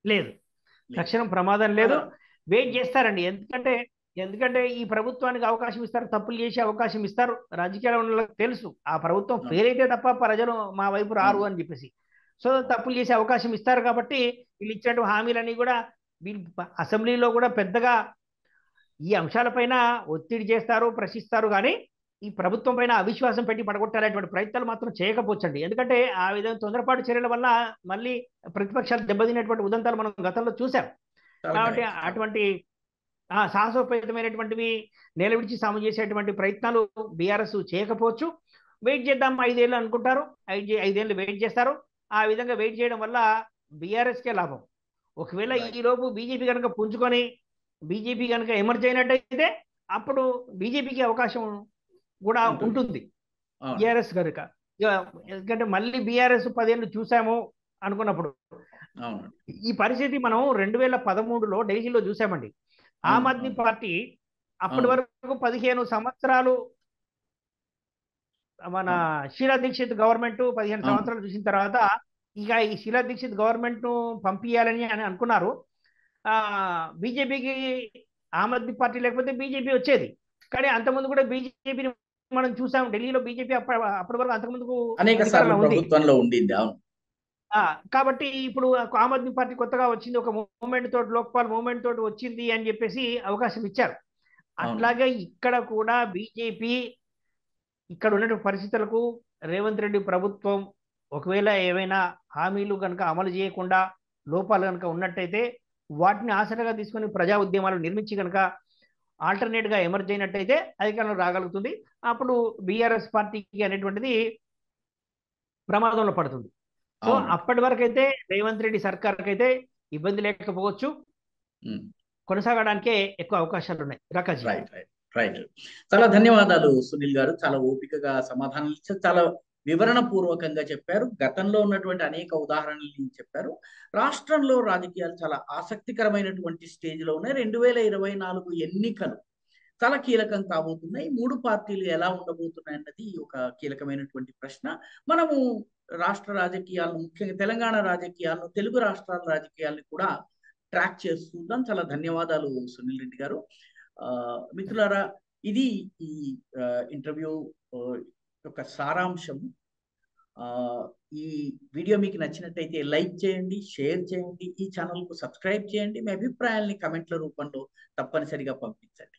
B: లేదు,
A: లేదు.
B: తక్షణం ప్రమాదం లేదు.
A: చాలా
B: వెయిట్ చేస్తారండి. ఎందుకంటే ఈ ప్రభుత్వానికి అవకాశం ఇస్తారు, తప్పులు చేసే అవకాశం ఇస్తారు. రాజకీయాల్లో ఉన్న వాళ్ళకి తెలుసు ఆ ప్రభుత్వం
A: అవును.
B: ఫెయిల్ అయితే తప్ప ప్రజలు మా వైపు రారు
A: అవును.
B: అని చెప్పేసి. సో తప్పులు చేసే అవకాశం ఇస్తారు కాబట్టి వీళ్ళు ఇచ్చినట్టు హామీలన్నీ కూడా వీళ్ళు అసెంబ్లీలో కూడా పెద్దగా ఈ అంశాలపైన ఒత్తిడి చేస్తారు, ప్రశ్నిస్తారు, కానీ ఈ ప్రభుత్వం పైన అవిశ్వాసం పెట్టి పడగొట్టాలనేటువంటి ప్రయత్నాలు మాత్రం చేయకపోవచ్చండి. ఎందుకంటే ఆ విధంగా తొందరపాటు చర్యల వల్ల మళ్ళీ ప్రతిపక్షాలు దెబ్బతినేటువంటి ఉదంతాలు మనం గతంలో చూసాం.
A: చాలా
B: కాబట్టి
A: కరెక్ట్.
B: అటువంటి సాహసోపేతమైనటువంటివి నిలవిడిచి సాము చేసేటువంటి ప్రయత్నాలు బీఆర్ఎస్ చేయకపోవచ్చు. వెయిట్ చేద్దాం 5 ఏళ్ళు అనుకుంటారు, 5 ఏళ్ళు వెయిట్ చేస్తారు. ఆ విధంగా వెయిట్ చేయడం వల్ల బీఆర్ఎస్కే లాభం. ఒకవేళ
A: రైట్.
B: ఈలోపు బీజేపీ కనుక పుంజుకొని బీజేపీ కనుక ఎమర్జ్ అయినట్టయితే అప్పుడు బీజేపీకి అవకాశం కూడా
A: ఉంటుంది.
B: ఉంటుంది
A: అవును.
B: బీఆర్ఎస్ కనుక. ఎందుకంటే మళ్ళీ బీఆర్ఎస్ 10 ఏళ్ళు చూసాము అనుకున్నప్పుడు
A: అవును.
B: ఈ పరిస్థితి మనం 2013లో ఢిల్లీలో చూసామండి. ఆమ్
A: అవును.
B: ఆద్మీ
A: అవును.
B: పార్టీ అప్పటి
A: అవును.
B: వరకు 15 సంవత్సరాలు మన
A: అవును.
B: షీలా దీక్షిత్ గవర్నమెంట్ 15
A: అవును.
B: సంవత్సరాలు చూసిన తర్వాత ఇక ఈ షీలా దీక్షిత్ గవర్నమెంట్ పంపించాలని అని అనుకున్నారు. బీజేపీకి ఆమ్ ఆద్మీ పార్టీ లేకపోతే బీజేపీ వచ్చేది. కానీ అంతకుముందు కూడా బీజేపీని మనం చూసాం. ఢిల్లీలో బీజేపీ అప్పటి వరకు అంతకుముందు
A: అనేక సార్లు
B: అధికారంలో ఉంది.
A: ప్రభుత్వంలో ఉండింది. అవును.
B: కాబట్టి ఇప్పుడు ఆమ్ ఆద్మీ పార్టీ కొత్తగా వచ్చింది, ఒక మూవ్మెంట్ తోటి, లోక్పాల్ మూవ్మెంట్ తోటి వచ్చింది అని చెప్పేసి అవకాశం ఇచ్చారు.
A: అవును.
B: అట్లాగే ఇక్కడ కూడా బీజేపీ ఇక్కడ ఉన్నటువంటి పరిస్థితులకు రేవంత్ రెడ్డి ప్రభుత్వం ఒకవేళ ఏవైనా హామీలు కనుక అమలు చేయకుండా లోపాలు కనుక ఉన్నట్టయితే వాటిని ఆసరాగా తీసుకొని ప్రజా ఉద్యమాలు నిర్మించి కనుక ఆల్టర్నేట్ గా ఎమర్జ్ అయినట్టయితే అధికారంలో రాగలుగుతుంది. అప్పుడు బీఆర్ఎస్ పార్టీకి అనేటువంటిది ప్రమాదంలో పడుతుంది. సో
A: అవునండి.
B: అప్పటి వరకు అయితే రేవంత్ రెడ్డి సర్కార్కి అయితే ఇబ్బంది లేకపోవచ్చు,
A: ఉమ్.
B: కొనసాగడానికే ఎక్కువ అవకాశాలు ఉన్నాయి. రకాజీ.
A: రైట్. రైట్. రైట్. చాలా ధన్యవాదాలు సునీల్ గారు. చాలా ఓపికగా సమాధానాలు ఇచ్చారు. చాలా వివరణ పూర్వకంగా చెప్పారు. గతంలో ఉన్నటువంటి అనేక ఉదాహరణలు చెప్పారు. రాష్ట్రంలో రాజకీయాలు చాలా ఆసక్తికరమైనటువంటి స్టేజ్ లో ఉన్నాయి. 2024 ఎన్నికలు చాలా కీలకం కాబోతున్నాయి. 3 పార్టీలు ఎలా ఉండబోతున్నాయి అన్నది ఒక కీలకమైనటువంటి ప్రశ్న. మనము రాష్ట్ర రాజకీయాలను, ముఖ్యంగా తెలంగాణ రాజకీయాలను, తెలుగు రాష్ట్రాల రాజకీయాలను కూడా ట్రాక్ చేస్తుంటాం. చాలా ధన్యవాదాలు సునీల్ రెడ్డి గారు. మిత్రులారా, ఇది ఈ ఇంటర్వ్యూ యొక్క సారాంశం. ఈ వీడియో మీకు నచ్చినట్టయితే లైక్ చేయండి, షేర్ చేయండి, ఈ ఛానల్కు సబ్స్క్రైబ్ చేయండి. మీ అభిప్రాయాల్ని కమెంట్ల రూపంలో తప్పనిసరిగా పంపించండి.